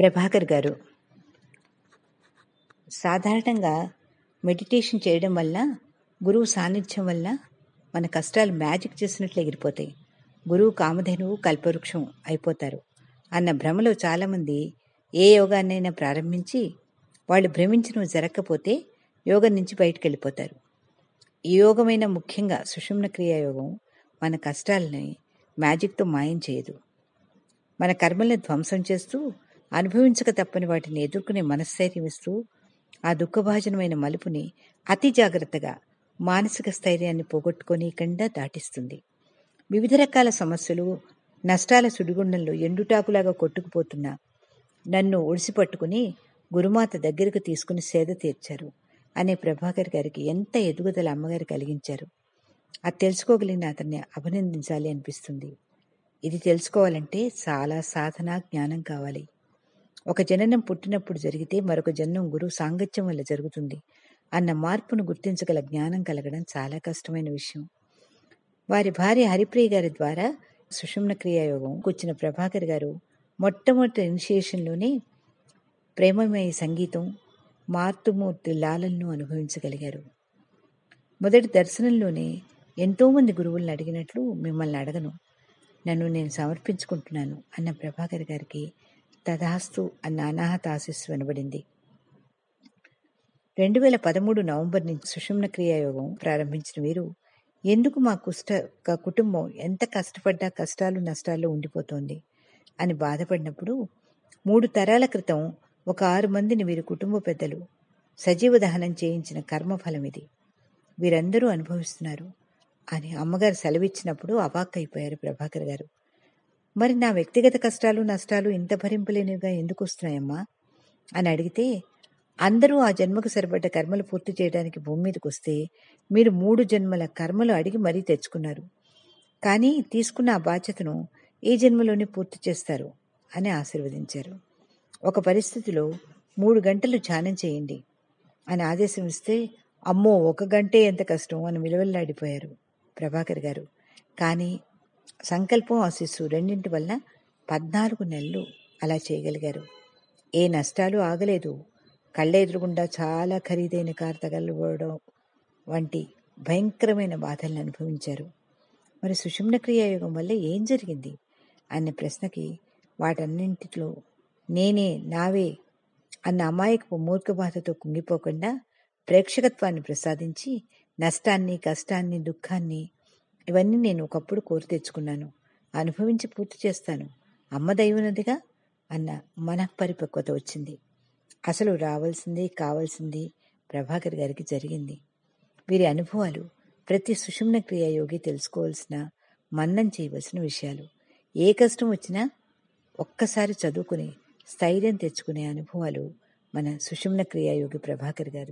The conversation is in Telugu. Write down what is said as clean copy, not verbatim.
ప్రభాకర్ గారు సాధారణంగా మెడిటేషన్ చేయడం వల్ల, గురువు సాన్నిధ్యం వల్ల మన కష్టాలు మ్యాజిక్ చేసినట్లు ఎగిరిపోతాయి. గురువు కామధేనువు కల్పవృక్షం అయిపోతారు అన్న భ్రమలో చాలామంది ఏ యోగాన్నైనా ప్రారంభించి వాళ్ళు భ్రమించినవి జరగకపోతే యోగం నుంచి బయటకు వెళ్ళిపోతారు. ఈ యోగమైన ముఖ్యంగా సుషుమ్న క్రియా యోగం మన కష్టాలని మ్యాజిక్తో మాయం చేయదు. మన కర్మల్ని ధ్వంసం చేస్తూ అనుభవించక తప్పని వాటిని ఎదుర్కొనే మనస్థైర్యం ఇస్తూ ఆ దుఃఖభాజనమైన మలుపుని అతి జాగ్రత్తగా మానసిక స్థైర్యాన్ని పోగొట్టుకోనీయకుండా దాటిస్తుంది. వివిధ రకాల సమస్యలు, నష్టాల సుడిగుండంలో ఎండుటాకులాగా కొట్టుకుపోతున్న నన్ను ఒడిసిపట్టుకుని గురుమాత దగ్గరకు తీసుకుని సేద తీర్చారు అనే ప్రభాకర్ గారికి ఎంత ఎదుగుదల అమ్మగారు కలిగించారు. అది తెలుసుకోగలిగిన అతన్ని అభినందించాలి అనిపిస్తుంది. ఇది తెలుసుకోవాలంటే చాలా సాధన, జ్ఞానం కావాలి. ఒక జననం పుట్టినప్పుడు జరిగితే మరొక జన్మం గురువు సాంగత్యం వల్ల జరుగుతుంది అన్న మార్పును గుర్తించగల జ్ఞానం కలగడం చాలా కష్టమైన విషయం. వారి భార్య హరిప్రియ గారి ద్వారా సుషుమ్న క్రియాయోగంకి వచ్చిన ప్రభాకర్ గారు మొట్టమొదటి ఇనిషియేషన్లోనే ప్రేమమయ సంగీతం, మార్తుమూర్తి లాలలను అనుభవించగలిగారు. మొదటి దర్శనంలోనే ఎంతోమంది గురువులను అడిగినట్లు మిమ్మల్ని అడగను, నన్ను నేను సమర్పించుకుంటున్నాను అన్న ప్రభాకర్ గారికి తథాస్తు అన్న అనాహత ఆశీస్సు వినబడింది. 2013 నవంబర్ నుంచి సుషుమ్న క్రియాయోగం ప్రారంభించిన వీరు ఎందుకు మా కుటుంబం ఎంత కష్టపడ్డా కష్టాలు నష్టాల్లో ఉండిపోతోంది అని బాధపడినప్పుడు 3 తరాల క్రితం ఒక 6 మందిని వీరి కుటుంబ పెద్దలు సజీవ దహనం చేయించిన కర్మఫలం ఇది, వీరందరూ అనుభవిస్తున్నారు అని అమ్మగారు సెలవిచ్చినప్పుడు అవాక్కైపోయారు ప్రభాకర్ గారు. మరి నా వ్యక్తిగత కష్టాలు నష్టాలు ఇంత భరింపలేనివిగా ఎందుకు వస్తున్నాయమ్మా అని అడిగితే, అందరూ ఆ జన్మకు సరిపడ్డ కర్మలు పూర్తి చేయడానికి భూమి మీదకి వస్తే మీరు 3 జన్మల కర్మలు అడిగి మరీ తెచ్చుకున్నారు, కానీ తీసుకున్న ఆ బాధ్యతను ఈ జన్మలోనే పూర్తి చేస్తారు అని ఆశీర్వదించారు. ఒక పరిస్థితిలో 3 గంటలు ధ్యానం చేయండి అని ఆదేశం ఇస్తే, అమ్మో 1 గంటే ఎంత కష్టం అని విలువల్లాడిపోయారు ప్రభాకర్ గారు. కానీ సంకల్పం, ఆశీస్సు రెండింటి వల్ల 14 నెలలు అలా చేయగలిగారు. ఏ నష్టాలు ఆగలేదు. కళ్ళ ఎదురుగుండా చాలా ఖరీదైన కారు తగలబోవడం వంటి భయంకరమైన బాధలను అనుభవించారు. మరి సుషుమ్న క్రియాయోగం వల్ల ఏం జరిగింది అన్న ప్రశ్నకి వాటన్నింటిలో నేనే, నావే అన్న అమాయకపు మూర్ఖ బాధతో కుంగిపోకుండా ప్రేక్షకత్వాన్ని ప్రసాదించి నష్టాన్ని, కష్టాన్ని, దుఃఖాన్ని ఇవన్నీ నేను ఒకప్పుడు కోరి తెచ్చుకున్నాను, అనుభవించి పూర్తి చేస్తాను, అమ్మ దైవనదిగా అన్న మనఃపరిపక్వత వచ్చింది. అసలు రావాల్సింది, కావాల్సింది ప్రభాకర్ గారికి జరిగింది. వీరి అనుభవాలు ప్రతి సుషుమ్న క్రియాయోగి తెలుసుకోవాల్సిన, మన్నం చేయవలసిన విషయాలు. ఏ కష్టం వచ్చినా ఒక్కసారి చదువుకుని స్థైర్యం తెచ్చుకునే అనుభవాలు మన సుషుమ్న క్రియాయోగి ప్రభాకర్ గారి.